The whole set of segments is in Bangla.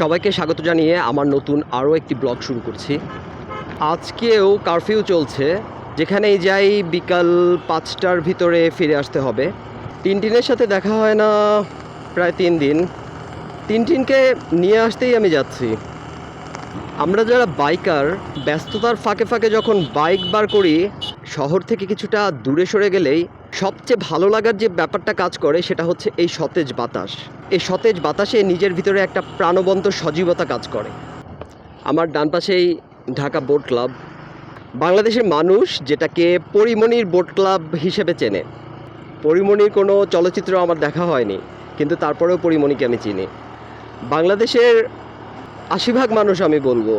সবাইকে স্বাগত জানিয়ে আমার নতুন আরও একটি ব্লগ শুরু করছি। আজকেও কারফিউ চলছে, যেখানেই যাই বিকাল 5টার ভিতরে ফিরে আসতে হবে। টিনটিনের সাথে দেখা হয় না প্রায় 3 দিন। টিনটিনকে নিয়ে আসতেই আমি যাচ্ছি। আমরা যারা বাইকার, ব্যস্ততার ফাঁকে ফাঁকে যখন বাইক বার করি, শহর থেকে কিছুটা দূরে সরে গেলেই সবচেয়ে ভালো লাগার যে ব্যাপারটা কাজ করে সেটা হচ্ছে এই সতেজ বাতাস। এই সতেজ বাতাসে নিজের ভিতরে একটা প্রাণবন্ত সজীবতা কাজ করে। আমার ডান পাশেই ঢাকা বোট ক্লাব। বাংলাদেশের মানুষ যেটাকে পরিমণির বোট ক্লাব হিসেবে চেনে। পরিমণির কোনো চলচ্চিত্র আমার দেখা হয়নি, কিন্তু তারপরেও পরিমণিকে আমি চিনি। বাংলাদেশের 80% মানুষ, আমি বলবো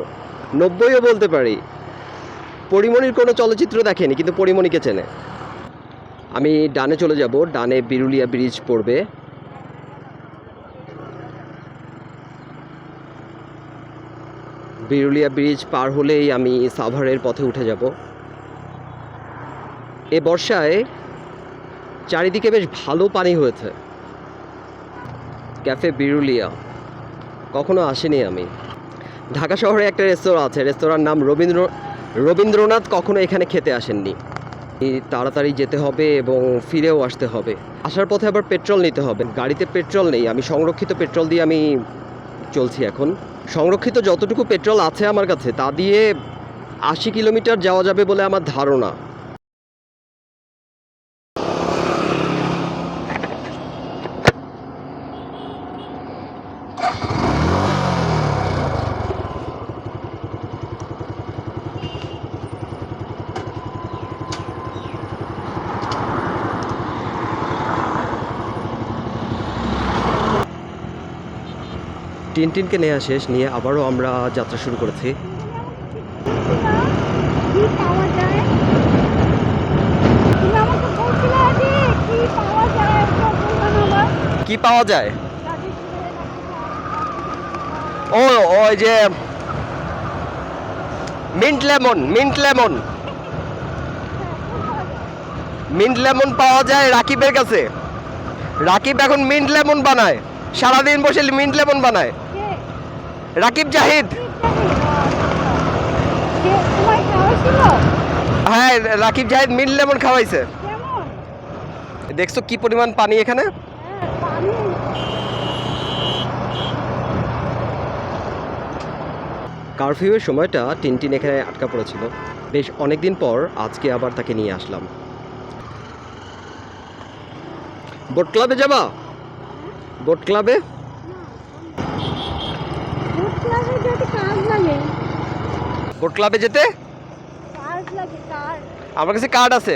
90ও বলতে পারি, পরিমণির কোনো চলচ্চিত্র দেখেনি, কিন্তু পরিমণিকে চেনে। আমি ডানে চলে যাব, ডানে বিরুলিয়া ব্রিজ পড়বে। বিরুলিয়া ব্রিজ পার হলেই আমি সাভারের পথে উঠে যাব। এ বর্ষায় চারিদিকে বেশ ভালো পানি হয়েছে। ক্যাফে বিরুলিয়া কখনো আসিনি আমি। ঢাকা শহরে একটা রেস্তোরাঁ আছে, রেস্তোরাঁর নাম রবীন্দ্রনাথ। কখনো এখানে খেতে আসেননি। তাড়াতাড়ি যেতে হবে এবং ফিরেও আসতে হবে। আসার পথে আবার পেট্রোল নিতে হবে। গাড়িতে পেট্রোল নেই, আমি সংরক্ষিত পেট্রোল দিয়ে আমি চলছি এখন। সংরক্ষিত যতটুকু পেট্রোল আছে আমার কাছে, তা দিয়ে 80 কিলোমিটার যাওয়া যাবে বলে আমার ধারণা। টিনটিনকে নেওয়া শেষ, নিয়ে আবারও আমরা যাত্রা শুরু করেছি। কি পাওয়া যায়? ও, ওই যে মিন্ট লেমন পাওয়া যায় রাকিবের কাছে। রাকিব এখন মিন্ট লেমন বানায়, সারাদিন বসে মিন্ট লেমন বানায়। রাকিব জাহিদ। হ্যাঁ, রাকিব জাহিদ মিন্ট লেমন খাওয়াইছে। দেখছো কি পরিমাণ পানি এখানে? কারফিউয়ের সময়টা টিনটিন এখানে আটকা পড়েছিল। বেশ অনেকদিন পর আজকে আবার তাকে নিয়ে আসলাম। বোট ক্লাবে যাবা? বোট ক্লাবে বোট ক্লাবে যেতে আমার কাছে কার্ড আছে।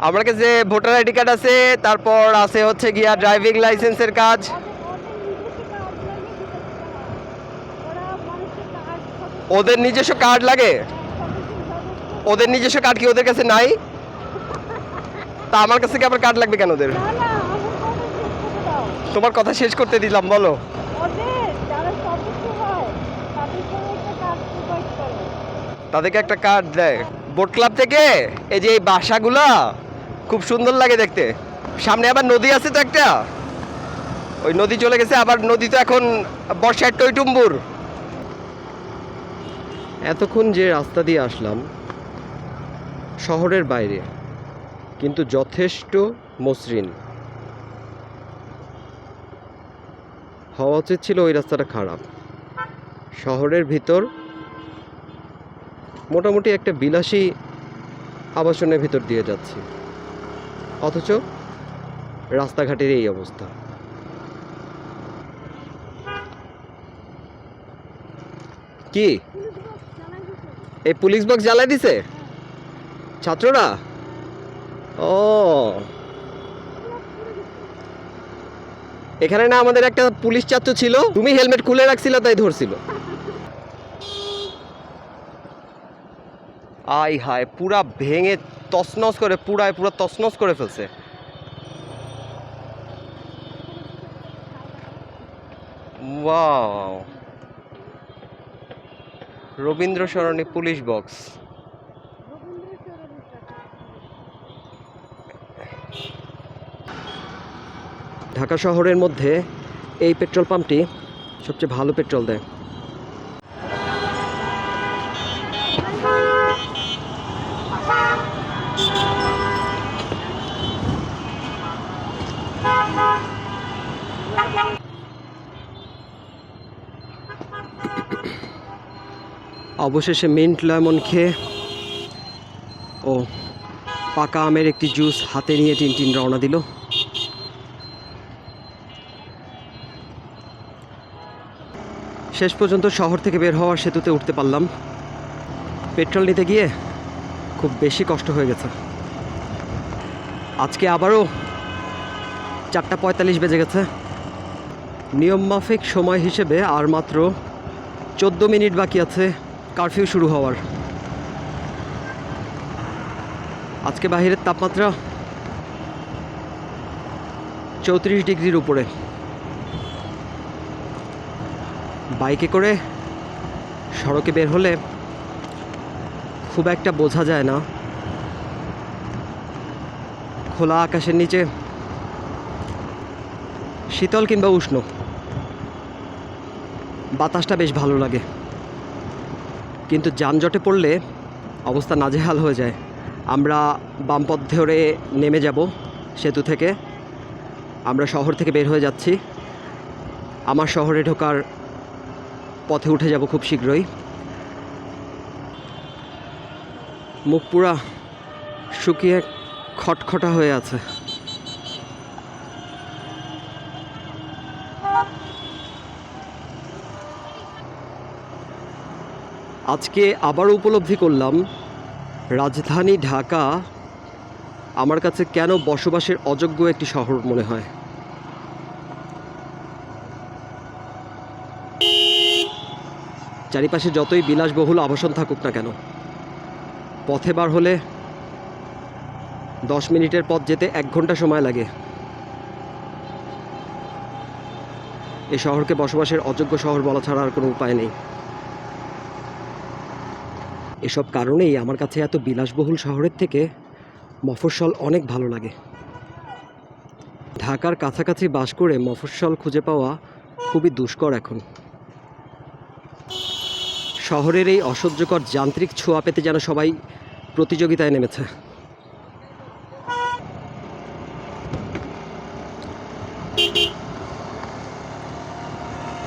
আমার কাছে ভোটার আইডি কার্ড আছে, তারপর আছে হচ্ছে গিয়া ড্রাইভিং লাইসেন্সের কাজ। ওদের নিজস্ব কার্ড লাগে? ওদের নিজস্ব কার্ড কি ওদের কাছে নাই? তা আমার কাছে কি আবার কার্ড লাগবে কেন ওদের? তোমার কথা শেষ করতে দিলাম, বলো। তাদেরকে একটা কার্ড দেয় বোট ক্লাব থেকে। এই যে এই বাসাগুলা খুব সুন্দর লাগে দেখতে। সামনে আবার নদী আছে তো একটা, ওই নদী চলে গেছে আবার। নদী তো এখন বর্ষার টইটুম্বুর। এতক্ষণ যে রাস্তা দিয়ে আসলাম শহরের বাইরে, কিন্তু যথেষ্ট মসৃণ। হওয়া উচিত ছিল ওই রাস্তাটা খারাপ। শহরের ভিতর মোটামুটি একটা বিলাসী আবাসনের ভিতর দিয়ে যাচ্ছি, অথচ রাস্তাঘাটের এই অবস্থা। কি এই পুলিশ বক্স জ্বালাই দিছে ছাত্ররা? ও, এখানে না আমাদের একটা পুলিশ ছাত্র ছিল, তুমি হেলমেট খুলে রাখছিল তাই ধরছিল। আই হায়, পুরা ভেঙে তছনছ করে, পুরা তছনছ করে ফেলছে। ওয়াও, রবীন্দ্র সরণি পুলিশ বক্স। ঢাকা শহরের মধ্যে এই পেট্রোল পাম্পটি সবচেয়ে ভালো পেট্রোল দেয়। অবশেষে মিন্ট লেমন খেয়ে ও পাকা আমের একটি জুস হাতে নিয়ে টিনটিন রওনা দিল। শেষ পর্যন্ত শহর থেকে বের হওয়ার সেতুতে উঠতে পারলাম। পেট্রোল নিতে গিয়ে খুব বেশি কষ্ট হয়ে গেছে। আজকে আবারও 4:45 বেজে গেছে। নিয়ম মাফিক সময় হিসেবে আর মাত্র 14 মিনিট বাকি আছে কারফিউ শুরু হওয়ার। আজকে বাহিরের তাপমাত্রা 34 ডিগ্রির উপরে। বাইকে করে সড়কে বের হলে খুব একটা বোঝা যায় না। খোলা আকাশের নিচে শীতল কিংবা উষ্ণ বাতাসটা বেশ ভালো লাগে, কিন্তু যানজটে পড়লে অবস্থা নাজেহাল হয়ে যায়। আমরা বাম পথ ধরে নেমে যাব সেতু থেকে। আমরা শহর থেকে বের হয়ে যাচ্ছি। আমার শহরে ঢোকার পথে উঠে যাব খুব শীঘ্রই। মুখ পুরা শুকিয়ে খটখটা হয়ে আছে। আজকে আবার উপলব্ধি করলাম রাজধানী ঢাকা আমার কাছে কেন বসবাসের অযোগ্য একটি শহর মনে হয়। চারিপাশে যতই বিলাসবহুল আবাসন থাকুক না কেন, পথে বার হলে 10 মিনিটের পথ যেতে 1 ঘন্টা সময় লাগে। এই শহরকে বসবাসের অযোগ্য শহর বলা ছাড়া আর কোনো উপায় নেই। এসব কারণেই আমার কাছে এত বিলাসবহুল শহরের থেকে মফস্বল অনেক ভালো লাগে। ঢাকার কাছাকাছি বাস করে মফস্বল খুঁজে পাওয়া খুবই দুষ্কর এখন। শহরের এই অসহ্যকর যান্ত্রিক ছোঁয়া পেতে যেন সবাই প্রতিযোগিতায় নেমেছে।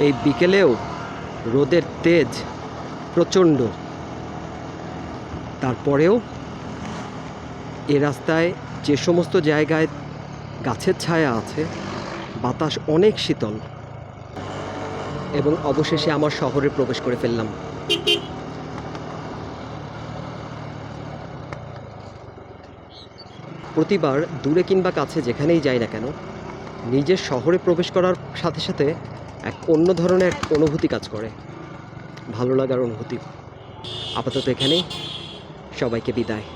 এই বিকেলেও রোদের তেজ প্রচণ্ড, তারপরেও এ রাস্তায় যে সমস্ত জায়গায় গাছের ছায়া আছে বাতাস অনেক শীতল। এবং অবশেষে আমার শহরে প্রবেশ করে ফেললাম। প্রতিবার দূরে কিংবা কাছে যেখানেই যাই না কেন, নিজের শহরে প্রবেশ করার সাথে সাথে এক অন্য ধরনের অনুভূতি কাজ করে, ভালো লাগার অনুভূতি। আপাতত এখানেই, সবাইকে বিদায়।